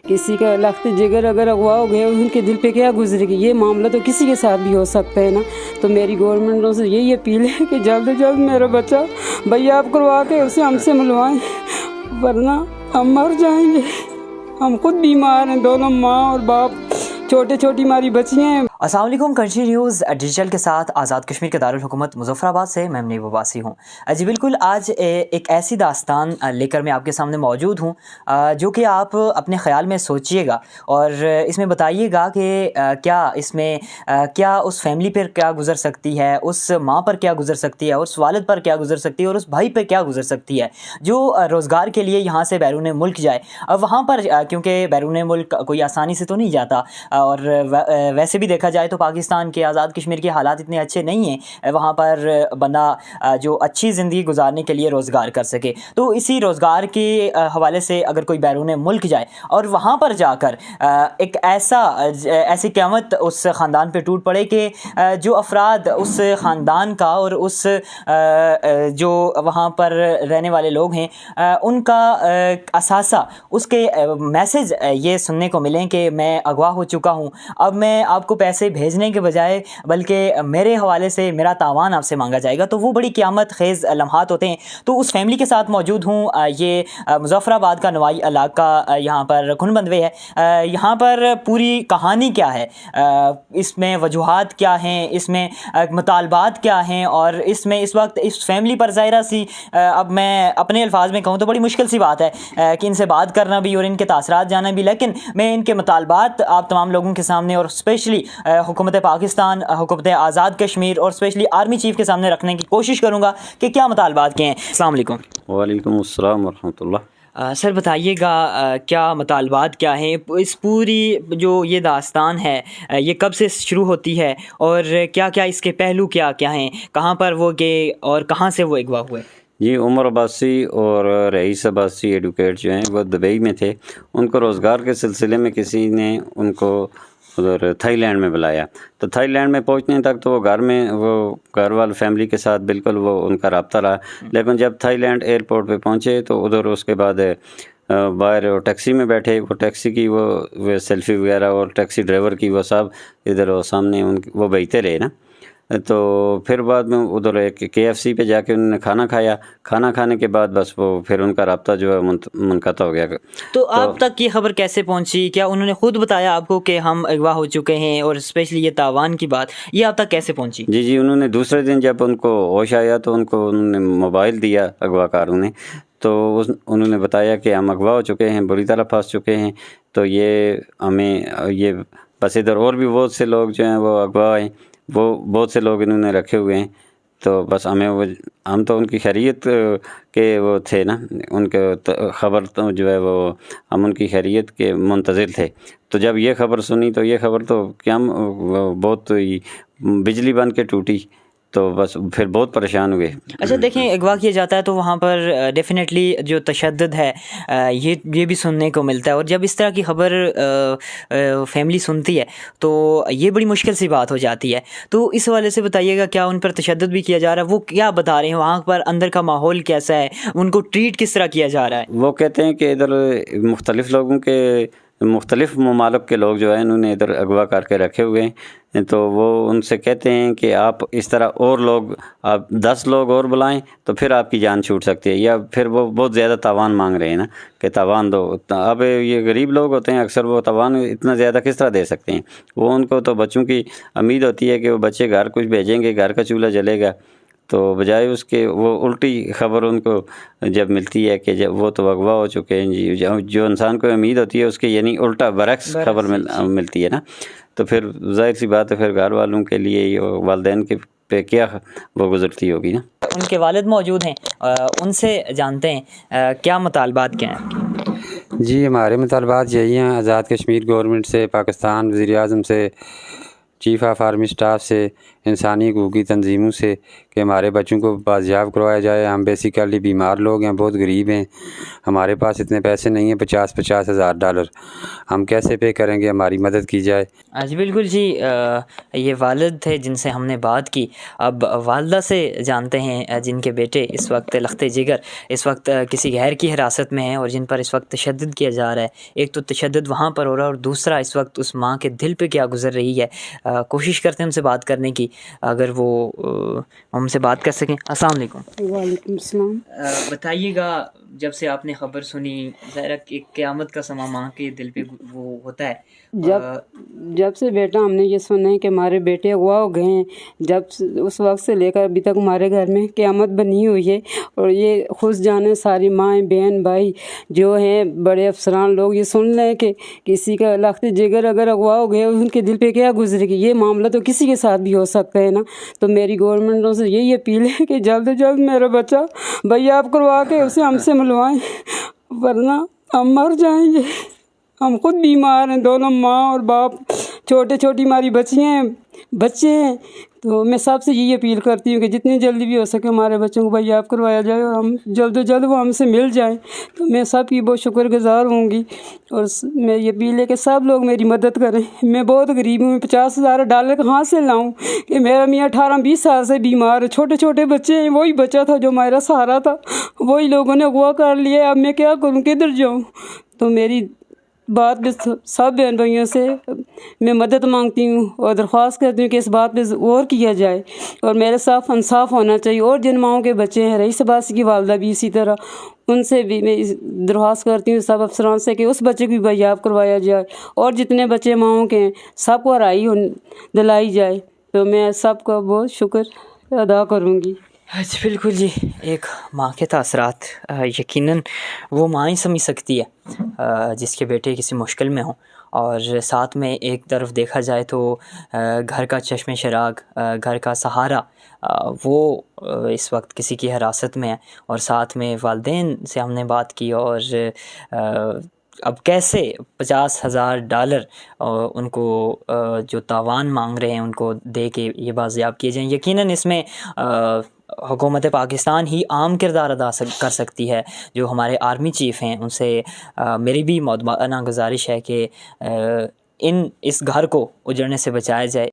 किसी का लख्त जिगर अगर अगवा हो गया उनके दिल पे क्या गुजरेगी। ये मामला तो किसी के साथ भी हो सकता है ना। तो मेरी गवर्नमेंटों से यही अपील है कि जल्द से जल्द मेरा बच्चा भैया आप करवा के उसे हमसे मिलवाएं, वरना हम मर जाएंगे। हम खुद बीमार हैं, दोनों माँ और बाप, छोटे छोटी हमारी बच्चियाँ हैं। अस्सलाम वालेकुम, क्रंची न्यूज़ डिजिटल के साथ आज़ाद कश्मीर के दारुल हुकूमत मुज़फ़्फ़राबाद से मैं मुनीब अब्बासी हूँ। जी बिल्कुल, आज एक ऐसी दास्तान लेकर मैं आपके सामने मौजूद हूँ जो कि आप अपने ख़्याल में सोचिएगा और इसमें बताइएगा कि क्या इसमें क्या उस फैमिली पर क्या गुज़र सकती है, उस माँ पर क्या गुज़र सकती है, उस वालिद पर क्या गुज़र सकती है और उस भाई पर क्या गुज़र सकती है जो रोज़गार के लिए यहाँ से बैरून मुल्क जाए। अब वहाँ पर क्योंकि बैरून मुल्क कोई आसानी से तो नहीं जाता और वैसे भी देखा जाए तो पाकिस्तान के आज़ाद कश्मीर के हालात इतने अच्छे नहीं हैं वहाँ पर बंदा जो अच्छी ज़िंदगी गुजारने के लिए रोज़गार कर सके। तो इसी रोज़गार के हवाले से अगर कोई बैरून मुल्क जाए और वहाँ पर जाकर एक ऐसी क़यामत उस ख़ानदान पे टूट पड़े कि जो अफराद उस ख़ानदान का और उस जो वहाँ पर रहने वाले लोग हैं उनका असासा उसके मैसेज ये सुनने को मिलें कि मैं अगवा हो चुका हूँ, अब मैं आपको पैसे भेजने के बजाय बल्कि मेरे हवाले से मेरा तावान आपसे मांगा जाएगा। तो वो बड़ी क़यामत खेज़ लम्हात होते हैं। तो उस फैमिली के साथ मौजूद हूँ। ये मुज़फ़्फ़राबाद का नवाई इलाका यहाँ पर खुनबंदवे है। यहाँ पर पूरी कहानी क्या है, इसमें वजूहात क्या हैं, इसमें मुतालबात क्या हैं और इसमें इस वक्त इस फैमिली पर ज़ाहिरा सी अब मैं अपने अल्फाज में कहूँ तो बड़ी मुश्किल सी बात है कि इनसे बात करना भी और इनके तासरात जाना भी, लेकिन मैं इनके मुतालबात आप तमाम लोगों के सामने और स्पेशली हुकूमत पाकिस्तान, हुकूमत आज़ाद कश्मीर और स्पेशली आर्मी चीफ़ के सामने रखने की कोशिश करूँगा कि क्या मुतालबात के हैं। अस्सलाम वालेकुम। वालेकुम अस्सलाम वरहमतुल्लाह। सर बताइएगा क्या मुतालबात क्या हैं, इस पूरी जो ये दास्तान है ये कब से शुरू होती है और क्या क्या इसके पहलू क्या क्या हैं, कहाँ पर वो गए और कहाँ से वो अगवा हुए। जी, उमर अब्बासी और रईस अब्बासी एडवोकेट जो हैं वो दुबई में थे। उनको रोज़गार के सिलसिले में किसी ने उनको उधर थाईलैंड में बुलाया। तो थाईलैंड में पहुंचने तक तो वो घर वाले फैमिली के साथ बिल्कुल वो उनका रब्ता रहा, लेकिन जब थाईलैंड एयरपोर्ट पे पहुंचे तो उधर उसके बाद बाहर वो टैक्सी में बैठे, वो टैक्सी की वो सेल्फ़ी वगैरह और टैक्सी ड्राइवर की वो सब इधर वो सामने वो भेजते रहे ना। तो फिर बाद में उधर एक KFC पे जाके उन्होंने खाना खाया। खाना खाने के बाद बस वो फिर उनका रब्ता जो है मुनक़ता हो गया। तो आप तक ये खबर कैसे पहुंची? क्या उन्होंने खुद बताया आपको कि हम अगवा हो चुके हैं और स्पेशली ये तावान की बात ये आप तक कैसे पहुंची? जी, उन्होंने दूसरे दिन जब उनको होश आया तो उन्होंने मोबाइल दिया अगवाकारों ने, तो उन्होंने बताया कि हम अगवा हो चुके हैं, बुरी तरह फंस चुके हैं। तो ये हमें ये बस इधर और भी बहुत से लोग जो हैं वो अगवा हैं, वो बहुत से लोग इन्होंने रखे हुए हैं। तो बस हम तो उनकी खैरियत के वो थे ना, उनके ख़बर तो जो है वो हम उनकी खैरियत के मुंतज़िर थे। तो जब ये ख़बर सुनी तो ये ख़बर तो क्या बहुत बिजली बन के टूटी, तो बस फिर बहुत परेशान हुए। अच्छा देखें, अगवा किया जाता है तो वहाँ पर डेफिनेटली जो तशद्दुद है ये भी सुनने को मिलता है और जब इस तरह की खबर फैमिली सुनती है तो ये बड़ी मुश्किल सी बात हो जाती है। तो इस हवाले से बताइएगा क्या उन पर तशद्दुद भी किया जा रहा है, वो क्या बता रहे हैं, वहाँ पर अंदर का माहौल कैसा है, उनको ट्रीट किस तरह किया जा रहा है? वो कहते हैं कि इधर मुख्तलिफ़ लोगों के मुख्तलिफ़ ममालिक के लोग जो है इन्होंने इधर अगवा करके रखे हुए हैं। तो वो उनसे कहते हैं कि आप इस तरह और लोग, आप 10 लोग और बुलाएं तो फिर आपकी जान छूट सकती है, या फिर वो बहुत ज़्यादा तावान मांग रहे हैं ना कि तावान दो। अब ये गरीब लोग होते हैं, अक्सर वो तावान इतना ज़्यादा किस तरह दे सकते हैं। वो उनको तो बच्चों की उम्मीद होती है कि वो बच्चे घर कुछ भेजेंगे, घर का चूल्हा जलेगा। तो बजाय उसके वो उल्टी ख़बर उनको जब मिलती है कि जब वो तो अगवा हो चुके हैं जी, जो इंसान को उम्मीद होती है उसके यानी उल्टा बरक्स खबर मिलती है ना। तो फिर ज़ाहिर सी बात है फिर घर वालों के लिए वालिदैन के पे क्या वो गुजरती होगी ना। उनके वालिद मौजूद हैं, उनसे जानते हैं क्या मुतालबात क्या हैं। जी, हमारे मुतालबात यही हैं आज़ाद कश्मीर गवर्नमेंट से, पाकिस्तान वज़ीर आज़म से, चीफ़ ऑफ आर्मी स्टाफ से, इंसानी हकूक़ी तंजीमों से कि हमारे बच्चों को बाजियाब करवाया जाए। हम बेसिकली बीमार लोग हैं, बहुत गरीब हैं, हमारे पास इतने पैसे नहीं हैं, 50-50 हज़ार डॉलर हम कैसे पे करेंगे, हमारी मदद की जाए। जी बिल्कुल जी, ये वालिद थे जिनसे हमने बात की। अब वालदा से जानते हैं जिनके बेटे इस वक्त लख्ते जिगर इस वक्त किसी गैर की हिरासत में हैं और जिन पर इस वक्त तशद्दुद किया जा रहा है। एक तो तशद्दुद वहाँ पर हो रहा है और दूसरा इस वक्त उस माँ के दिल पे क्या गुजर रही है। कोशिश करते हैं उनसे बात करने की, अगर वो हमसे बात कर सकें। अस्सलाम वालेकुम। वालेकुम सलाम। बताइएगा, जब से आपने ख़बर सुनी, ज़ाहिर एक क़यामत का समा माँ के दिल पे वो होता है। जब से बेटा हमने ये सुना है कि हमारे बेटे अगवा हो गए हैं, उस वक्त से लेकर अभी तक हमारे घर में क़यामत बनी हुई है। और ये खुश जाने सारी माएँ बहन भाई जो हैं, बड़े अफसरान लोग ये सुन रहे हैं कि किसी का लख्ते जिगर अगर अगवा हो गए, उनके दिल पे क्या गुजरेगी। ये मामला तो किसी के साथ भी हो सकता है ना। तो मेरी गवर्नमेंटों से यही अपील है कि जल्द से जल्द मेरा बच्चा भैया आप करवा के उसे हमसे मिलवाएं, वरना हम मर जाएंगे। हम खुद बीमार हैं, दोनों माँ और बाप, छोटे छोटी हमारी बच्चे हैं। तो मैं सबसे यही अपील करती हूँ कि जितनी जल्दी भी हो सके हमारे बच्चों को भैया आप करवाया जाए और हम जल्द से जल्द वो हमसे मिल जाएं। तो मैं सबकी बहुत शुक्रगुजार होंगी और मैं ये अपील है कि सब लोग मेरी मदद करें। मैं बहुत गरीब हूँ, 50,000 डॉलर कहाँ से लाऊं कि मेरा मियाँ 18-20 साल से बीमार है, छोटे छोटे बच्चे हैं। वही बच्चा था जो मेरा सहारा था, वही लोगों ने अगवा कर लिया। अब मैं क्या करूँ, किधर जाऊँ। तो मेरी बात पे सब बहन भाइयों से मैं मदद मांगती हूँ और दरख्वास्त करती हूँ कि इस बात पे गौर किया जाए और मेरे साथ इंसाफ होना चाहिए। और जिन माओं के बच्चे हैं, रईस अब्बासी की वालदा भी इसी तरह, उनसे भी मैं दरख्वास्त करती हूँ सब अफसरान से कि उस बच्चे को भी बयाब करवाया जाए और जितने बच्चे माओं के हैं सबको राई दिलाई जाए। तो मैं सबका बहुत शुक्र अदा करूँगी। जी बिल्कुल जी, एक माँ के तासरात यकीनन वो माँ ही समझ सकती है जिसके बेटे किसी मुश्किल में हों। और साथ में एक तरफ देखा जाए तो घर का चश्मे चिराग, घर का सहारा, वो इस वक्त किसी की हिरासत में है। और साथ में वालिदैन से हमने बात की और अब कैसे 50,000 डॉलर उनको जो तावान मांग रहे हैं उनको दे के ये बाजियाब किए जाएँ। यकीनन इसमें हुकूमत पाकिस्तान ही आम किरदार अदा कर सकती है। जो हमारे आर्मी चीफ़ हैं उनसे मेरी भी मौदमाना गुजारिश है कि इस घर को उजड़ने से बचाया जाए।